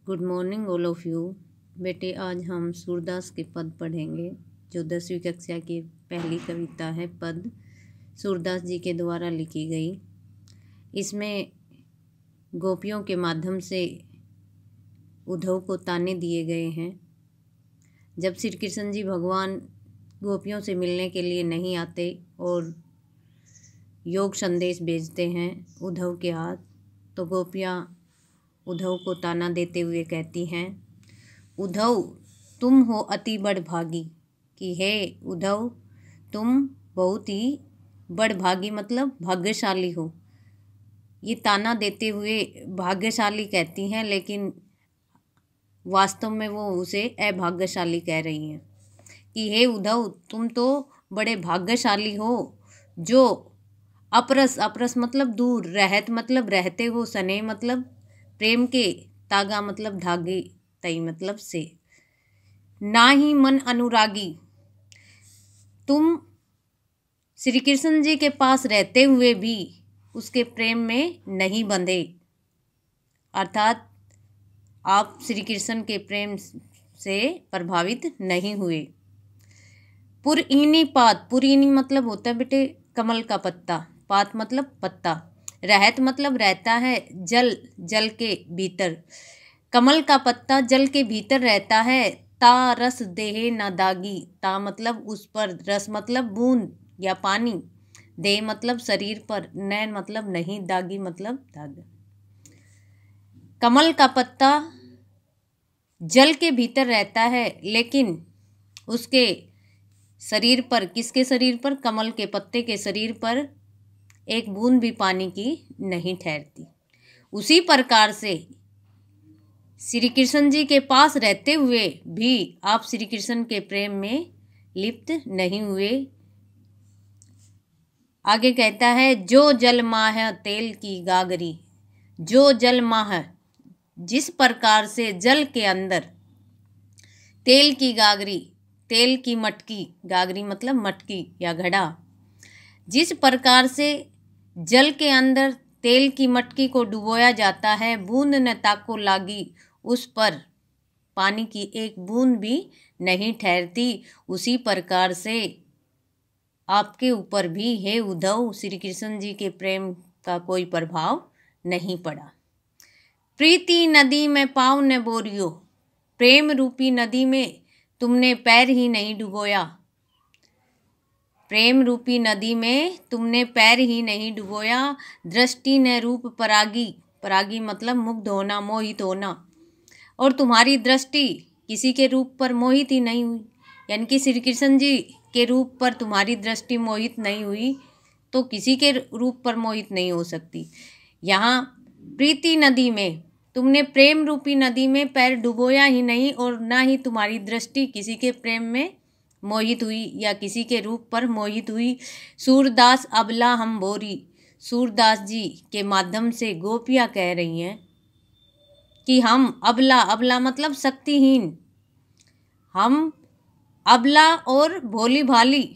Good morning all of you. बेटे, आज हम सूरदास के पद पढ़ेंगे, जो 10वीं कक्षा की पहली कविता है। पद सूरदास जी के द्वारा लिखी गई। इसमें गोपियों के माध्यम से उद्धव को ताने दिए गए हैं। जब श्री कृष्ण जी भगवान गोपियों से मिलने के लिए नहीं आते और योग संदेश भेजते हैं उद्धव के हाथ, तो गोपियाँ उद्धव को ताना देते हुए कहती हैं, उद्धव तुम हो अति बड़भागी। कि हे उद्धव, तुम बहुत ही बड़भागी मतलब भाग्यशाली हो। ये ताना देते हुए भाग्यशाली कहती हैं, लेकिन वास्तव में वो उसे अभाग्यशाली कह रही हैं। कि हे उद्धव, तुम तो बड़े भाग्यशाली हो, जो अपरस, अपरस मतलब दूर, रहत मतलब रहते हो, सने मतलब प्रेम के, तागा मतलब धागे, तई मतलब से, ना ही मन अनुरागी। तुम श्री कृष्ण जी के पास रहते हुए भी उसके प्रेम में नहीं बंधे, अर्थात आप श्री कृष्ण के प्रेम से प्रभावित नहीं हुए। पुरईनी पात, पुरईनी मतलब होता है बेटे कमल का पत्ता, पात मतलब पत्ता, रहत मतलब रहता है जल, जल के भीतर। कमल का पत्ता जल के भीतर रहता है। ता रस देहे न दागी, ता मतलब उस पर, रस मतलब बूंद या पानी, देह मतलब शरीर पर, नैन मतलब नहीं, दागी मतलब दाग। कमल का पत्ता जल के भीतर रहता है, लेकिन उसके शरीर पर, किसके शरीर पर? कमल के पत्ते के शरीर पर एक बूंद भी पानी की नहीं ठहरती। उसी प्रकार से श्री कृष्ण जी के पास रहते हुए भी आप श्री कृष्ण के प्रेम में लिप्त नहीं हुए। आगे कहता है, जो जल माह तेल की गागरी। जो जल माह, जिस प्रकार से जल के अंदर तेल की गागरी, तेल की मटकी, गागरी मतलब मटकी या घड़ा, जिस प्रकार से जल के अंदर तेल की मटकी को डुबोया जाता है, बूंद न ताको लागी, उस पर पानी की एक बूंद भी नहीं ठहरती। उसी प्रकार से आपके ऊपर भी हे उद्धव श्री कृष्ण जी के प्रेम का कोई प्रभाव नहीं पड़ा। प्रीति नदी में पाँव न बोरियो, प्रेम रूपी नदी में तुमने पैर ही नहीं डुबोया। प्रेम रूपी नदी में तुमने पैर ही नहीं डुबोया। दृष्टि न रूप परागी, परागी मतलब मुग्ध होना, मोहित होना, और तुम्हारी दृष्टि किसी के रूप पर मोहित ही नहीं हुई, यानी कि श्री कृष्ण जी के रूप पर तुम्हारी दृष्टि मोहित नहीं हुई, तो किसी के रूप पर मोहित नहीं हो सकती। यहाँ प्रीति नदी में तुमने प्रेम रूपी नदी में पैर डुबोया ही नहीं, और ना ही तुम्हारी दृष्टि किसी के प्रेम में मोहित हुई या किसी के रूप पर मोहित हुई। सूरदास अबला हम बोरी, सूरदास जी के माध्यम से गोपियाँ कह रही हैं कि हम अबला, अबला मतलब शक्तिहीन, हम अबला और भोली भाली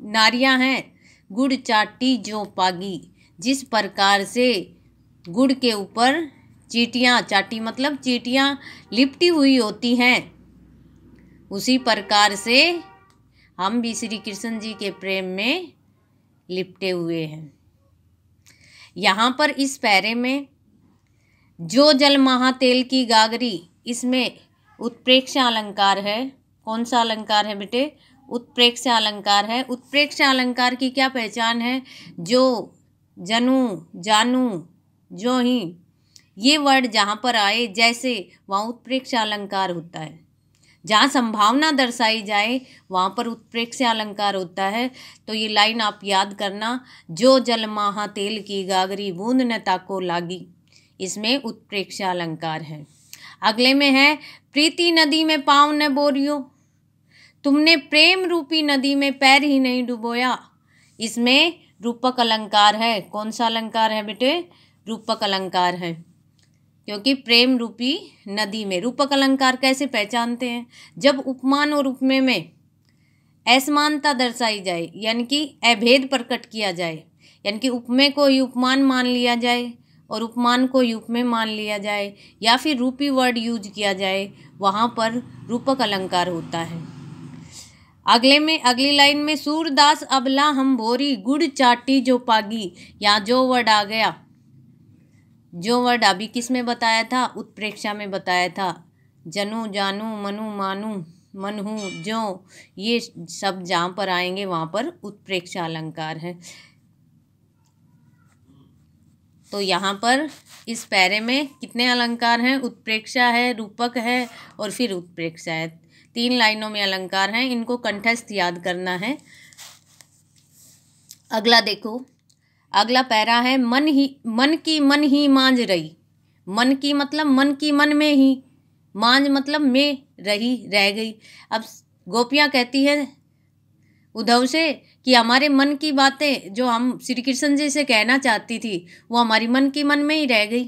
नारियां हैं। गुड़ चाटी जो पागी, जिस प्रकार से गुड़ के ऊपर चींटियाँ, चाटी मतलब चींटियाँ लिपटी हुई होती हैं, उसी प्रकार से हम भी श्री कृष्ण जी के प्रेम में लिपटे हुए हैं। यहाँ पर इस पैरे में जो जल महा तेल की गागरी, इसमें उत्प्रेक्षा अलंकार है। कौन सा अलंकार है बेटे? उत्प्रेक्षा अलंकार है। उत्प्रेक्षा अलंकार की क्या पहचान है? जो, जनू, जानू, जो ही, ये वर्ड जहाँ पर आए जैसे, वहाँ उत्प्रेक्षा अलंकार होता है। जहाँ संभावना दर्शाई जाए वहाँ पर उत्प्रेक्षा अलंकार होता है। तो ये लाइन आप याद करना, जो जल माहा तेल की गागरी, बूंद न ताको लागी, इसमें उत्प्रेक्षा अलंकार है। अगले में है, प्रीति नदी में पाँव न बोरियो, तुमने प्रेम रूपी नदी में पैर ही नहीं डुबोया, इसमें रूपक अलंकार है। कौन सा अलंकार है बेटे? रूपक अलंकार है, क्योंकि प्रेम रूपी नदी में। रूपक अलंकार कैसे पहचानते हैं? जब उपमान और उपमेय में असमानता दर्शाई जाए, यानी कि अभेद प्रकट किया जाए, यानी कि उपमेय को ही उपमान मान लिया जाए और उपमान को युप में मान लिया जाए या फिर रूपी वर्ड यूज किया जाए, वहाँ पर रूपक अलंकार होता है। अगली लाइन में सूरदास अबला हम भोरी गुड़ चाटी जो पागी, यहाँ जो वर्ड आ गया, जो वर्ड अभी किस में बताया था, उत्प्रेक्षा में बताया था। जनु जानू मनु मानू मनहू जो, ये सब जहाँ पर आएंगे वहाँ पर उत्प्रेक्षा अलंकार है। तो यहाँ पर इस पैरे में कितने अलंकार हैं, उत्प्रेक्षा है, रूपक है और फिर उत्प्रेक्षा है। 3 लाइनों में अलंकार हैं, इनको कंठस्थ याद करना है। अगला देखो, अगला पैरा है मन की मांझ रही। मन की मतलब मन की मन में ही, मांझ मतलब में रही, रह गई। अब गोपियाँ कहती है उद्धव से कि हमारे मन की बातें जो हम श्री कृष्ण जी से कहना चाहती थी वो हमारी मन की मन में ही रह गई।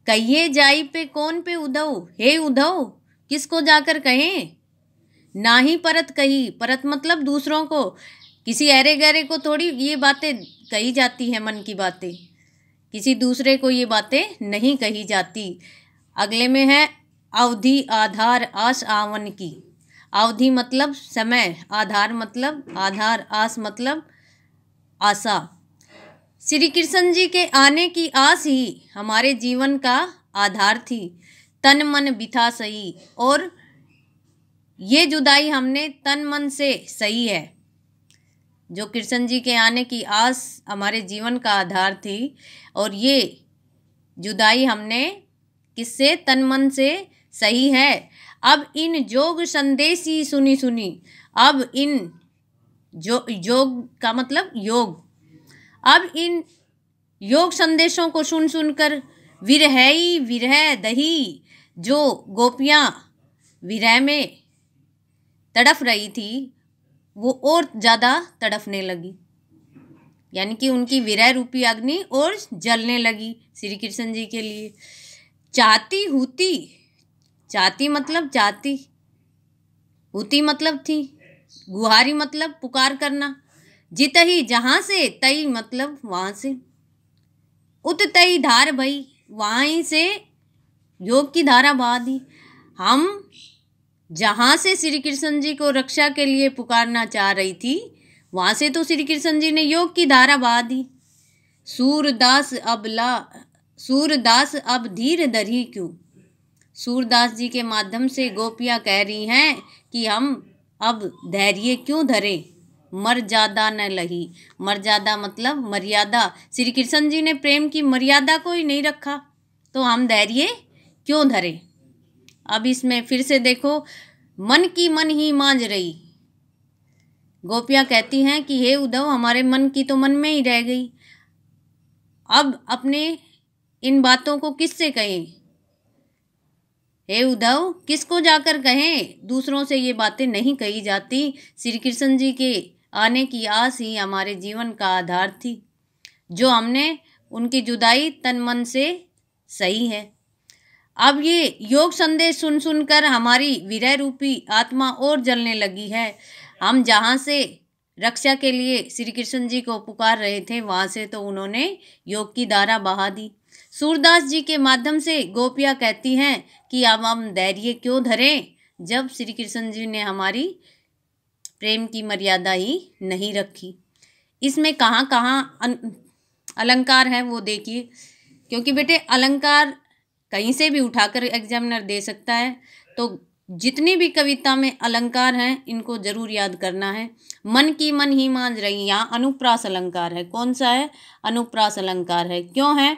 कहिए जाई पे कौन पे उद्धव, हे उद्धव किसको जाकर कहें, ना ही परत कही। परत मतलब दूसरों को, किसी अरे गहरे को थोड़ी ये बातें कही जाती है, मन की बातें किसी दूसरे को ये बातें नहीं कही जाती। अगले में है अवधि आधार आस आवन की। अवधि मतलब समय, आधार मतलब आधार, आस मतलब आशा। श्री कृष्ण जी के आने की आस ही हमारे जीवन का आधार थी, तन मन बिथा सही। और ये जुदाई हमने तन मन से सही है। जो कृष्ण जी के आने की आस हमारे जीवन का आधार थी और ये जुदाई हमने किससे, तन मन से सही है। अब इन जोग संदेशी सुनी सुनी। अब इन योग का मतलब योग। अब इन योग संदेशों को सुन सुनकर विरहई विरह दही, जो गोपियाँ विरह में तड़फ रही थी वो और ज़्यादा तड़फने लगी, यानी कि उनकी विरह रूपी अग्नि और जलने लगी श्री कृष्ण जी के लिए। चाहती हुती, चाहती मतलब चाहती, हुती मतलब थी, गुहारी मतलब पुकार करना। जितही जहाँ से, तई मतलब वहाँ से, उत तई धार भई, वहाँ ही से योग की धारा बहा दी। हम जहाँ से श्री कृष्ण जी को रक्षा के लिए पुकारना चाह रही थी वहाँ से तो श्री कृष्ण जी ने योग की धारा बहा दी। सूरदास अब धीर धरी क्यों। सूरदास जी के माध्यम से गोपियाँ कह रही हैं कि हम अब धैर्य क्यों धरे, मर्यादा न लही। मर्यादा मतलब मर्यादा, श्री कृष्ण जी ने प्रेम की मर्यादा को ही नहीं रखा तो हम धैर्य क्यों धरे। अब इसमें फिर से देखो, मन की मन ही मांझ रही। गोपियाँ कहती हैं कि हे उद्धव हमारे मन की तो मन में ही रह गई, अब अपने इन बातों को किससे कहें। हे उद्धव किसको जाकर कहें, दूसरों से ये बातें नहीं कही जाती। श्री कृष्ण जी के आने की आस ही हमारे जीवन का आधार थी, जो हमने उनकी जुदाई तन मन से सही है। अब ये योग संदेश सुन सुनकर हमारी विरह रूपी आत्मा और जलने लगी है। हम जहाँ से रक्षा के लिए श्री कृष्ण जी को पुकार रहे थे वहाँ से तो उन्होंने योग की धारा बहा दी। सूरदास जी के माध्यम से गोपियाँ कहती हैं कि अब हम धैर्य क्यों धरें जब श्री कृष्ण जी ने हमारी प्रेम की मर्यादा ही नहीं रखी। इसमें कहाँ कहाँ अलंकार है वो देखिए, क्योंकि बेटे अलंकार कहीं से भी उठाकर एग्जामिनर दे सकता है, तो जितनी भी कविता में अलंकार हैं इनको जरूर याद करना है। मन की मन ही मांझ रही, यहाँ अनुप्रास अलंकार है। कौन सा है? अनुप्रास अलंकार है। क्यों है?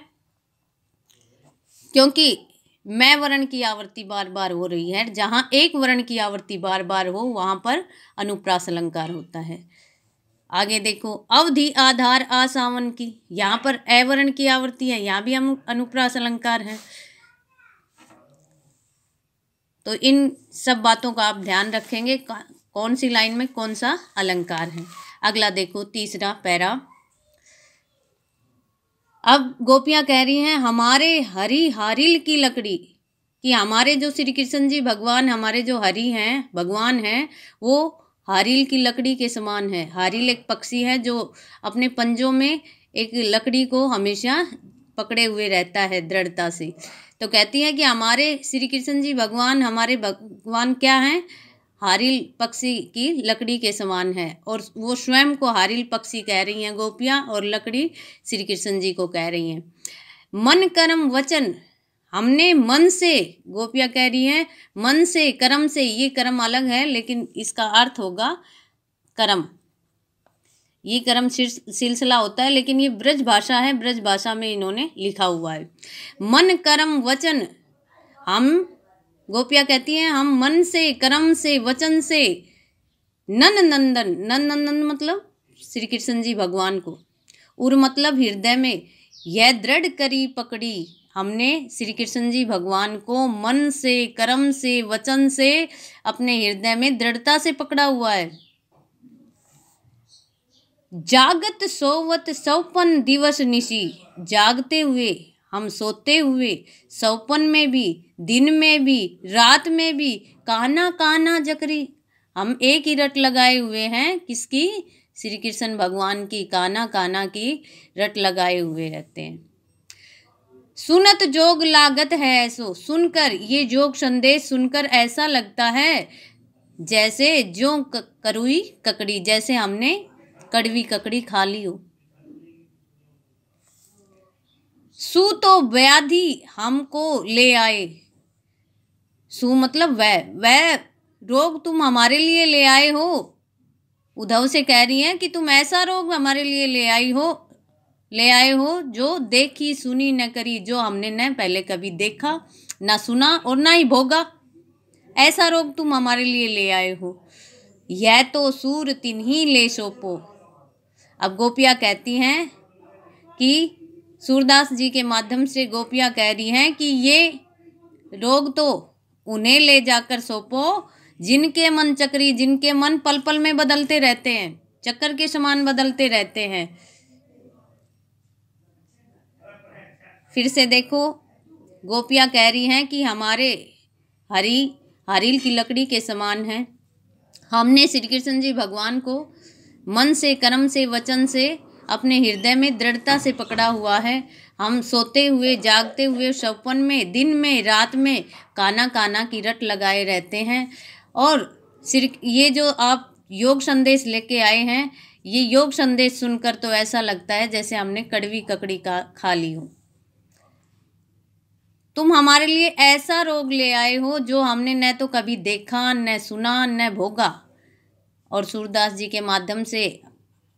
क्योंकि मैं वर्ण की आवृत्ति बार बार हो रही है, जहाँ एक वर्ण की आवृत्ति बार बार हो वहाँ पर अनुप्रास अलंकार होता है। आगे देखो, अवधि आधार आसावन की, यहाँ पर ए वर्ण की आवृत्ति है, यहाँ भी अनुप्रास अलंकार है। तो इन सब बातों का आप ध्यान रखेंगे, कौन सी लाइन में कौन सा अलंकार है। अगला देखो, तीसरा पैरा। अब गोपियाँ कह रही हैं हमारे हरि हारिल की लकड़ी, कि हमारे जो श्री कृष्ण जी भगवान, हमारे जो हरि हैं भगवान हैं, वो हारिल की लकड़ी के समान है। हारिल एक पक्षी है जो अपने पंजों में एक लकड़ी को हमेशा पकड़े हुए रहता है दृढ़ता से। तो कहती है कि हमारे श्री कृष्ण जी भगवान, हमारे भगवान क्या हैं? हारिल पक्षी की लकड़ी के समान है। और वो स्वयं को हारिल पक्षी कह रही हैं गोपियाँ, और लकड़ी श्री कृष्ण जी को कह रही हैं। मन कर्म वचन, हमने मन से, गोपियाँ कह रही हैं मन से, कर्म से, ये कर्म अलग है लेकिन इसका अर्थ होगा कर्म। ये कर्म सिलसिला होता है, लेकिन ये ब्रज भाषा है, ब्रज भाषा में इन्होंने लिखा हुआ है। मन कर्म वचन, हम, गोपियाँ कहती हैं हम मन से, कर्म से, वचन से नन नंदन, नन नंदन मतलब श्री कृष्ण जी भगवान को, उर मतलब हृदय में, यह दृढ़ करी पकड़ी, हमने श्री कृष्ण जी भगवान को मन से, कर्म से, वचन से अपने हृदय में दृढ़ता से पकड़ा हुआ है। जागत सोवत सौपन दिवस निशी, जागते हुए, हम सोते हुए, सौपन में भी, दिन में भी, रात में भी, काना काना जकरी, हम एक ही रट लगाए हुए हैं। किसकी? श्री कृष्ण भगवान की, काना काना की रट लगाए हुए रहते हैं। सुनत जोग लागत है ऐसो, सुनकर, ये जोग संदेश सुनकर ऐसा लगता है जैसे जो करुई ककड़ी, जैसे हमने कड़वी ककड़ी खा ली हो। सु तो व्याधि हमको ले आए, सु मतलब वह रोग तुम हमारे लिए ले आए हो। उद्धव से कह रही हैं कि तुम ऐसा रोग हमारे लिए ले आए हो जो देखी सुनी न करी, जो हमने न पहले कभी देखा, ना सुना और ना ही भोगा, ऐसा रोग तुम हमारे लिए ले आए हो। यह तो सूर तिन्ही ले सोपो। अब गोपियाँ कहती हैं कि सूरदास जी के माध्यम से गोपियाँ कह रही हैं कि ये रोग तो उन्हें ले जाकर सौंपो जिनके मन चक्री, जिनके मन पल पल में बदलते रहते हैं, चक्कर के समान बदलते रहते हैं। फिर से देखो, गोपियाँ कह रही हैं कि हमारे हरील की लकड़ी के समान है। हमने श्री कृष्ण जी भगवान को मन से, कर्म से, वचन से अपने हृदय में दृढ़ता से पकड़ा हुआ है। हम सोते हुए, जागते हुए, सपन में, दिन में, रात में काना काना की रट लगाए रहते हैं। और ये जो आप योग संदेश लेके आए हैं, ये योग संदेश सुनकर तो ऐसा लगता है जैसे हमने कड़वी ककड़ी खा ली हो। तुम हमारे लिए ऐसा रोग ले आए हो जो हमने न तो कभी देखा, न सुना, न भोगा। और सूरदास जी के माध्यम से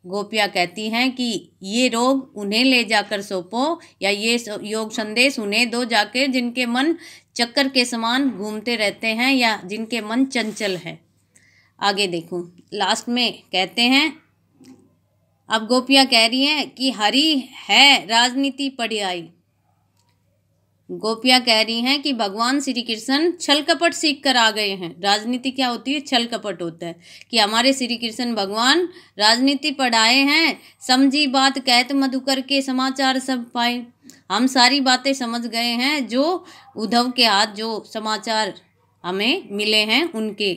गोपियाँ कहती हैं कि ये रोग उन्हें ले जाकर सौंपो, या ये योग संदेश उन्हें दो जाकर जिनके मन चक्कर के समान घूमते रहते हैं, या जिनके मन चंचल हैं। आगे देखो, लास्ट में कहते हैं, अब गोपियाँ कह रही हैं कि हरि है राजनीति पढ़ियाई। गोपियाँ कह रही हैं कि भगवान श्री कृष्ण छल कपट सीख कर आ गए हैं। राजनीति क्या होती है? छल कपट होता है। कि हमारे श्री कृष्ण भगवान राजनीति पढ़ाए हैं, समझी बात कहत मधुकर के समाचार सब पाए। हम सारी बातें समझ गए हैं जो उद्धव के हाथ जो समाचार हमें मिले हैं उनके।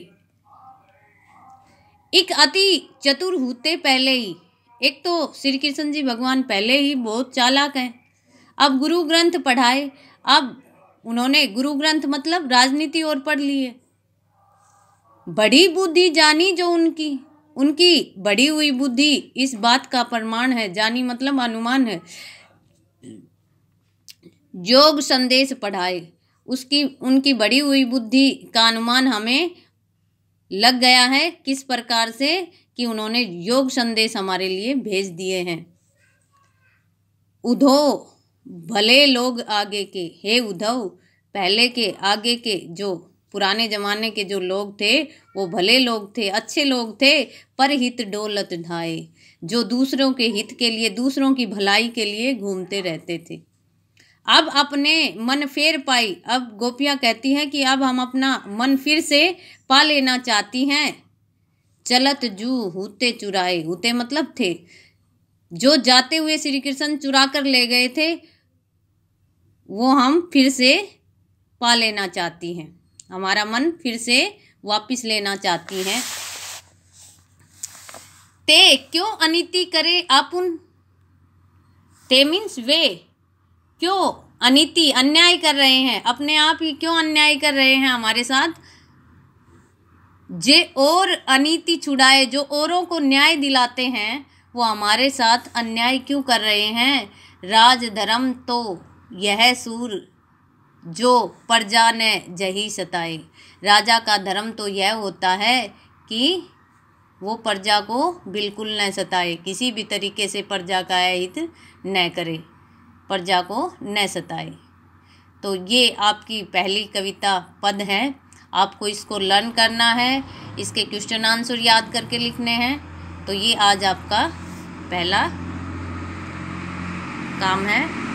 एक अति चतुर होते पहले ही, एक तो श्री कृष्ण जी भगवान पहले ही बहुत चालाक हैं। अब गुरु ग्रंथ पढ़ाए, अब उन्होंने गुरु ग्रंथ मतलब राजनीति और पढ़ लिए। बड़ी बुद्धि जानी जो उनकी बड़ी हुई बुद्धि इस बात का प्रमाण है। जानी मतलब अनुमान है। योग संदेश पढ़ाए, उनकी बड़ी हुई बुद्धि का अनुमान हमें लग गया है। किस प्रकार से? कि उन्होंने योग संदेश हमारे लिए भेज दिए हैं। उद्धव भले लोग आगे के, हे उद्धव, पहले के, आगे के, जो पुराने जमाने के जो लोग थे वो भले लोग थे, अच्छे लोग थे। पर हित डोलत ढाए, जो दूसरों के हित के लिए, दूसरों की भलाई के लिए घूमते रहते थे। अब अपने मन फेर पाई। अब गोपियाँ कहती हैं कि अब हम अपना मन फिर से पा लेना चाहती हैं। चलत जू हूते चुराए, हूते मतलब थे, जो जाते हुए श्री कृष्ण चुरा कर ले गए थे वो हम फिर से पा लेना चाहती हैं। हमारा मन फिर से वापिस लेना चाहती हैं। ते क्यों अनिति करे आपुन, ते मीन्स वे, क्यों अनीति अन्याय कर रहे हैं, अपने आप ही क्यों अन्याय कर रहे हैं हमारे साथ। जे और अनीति छुड़ाए, जो औरों को न्याय दिलाते हैं, वो हमारे साथ अन्याय क्यों कर रहे हैं। राज धर्म तो यह सूर जो प्रजा ने जही सताए। राजा का धर्म तो यह होता है कि वो प्रजा को बिल्कुल न सताए, किसी भी तरीके से प्रजा का हित न करे, प्रजा को न सताए। तो ये आपकी पहली कविता पद है, आपको इसको लर्न करना है, इसके क्वेश्चन आंसर याद करके लिखने हैं। तो ये आज आपका पहला काम है।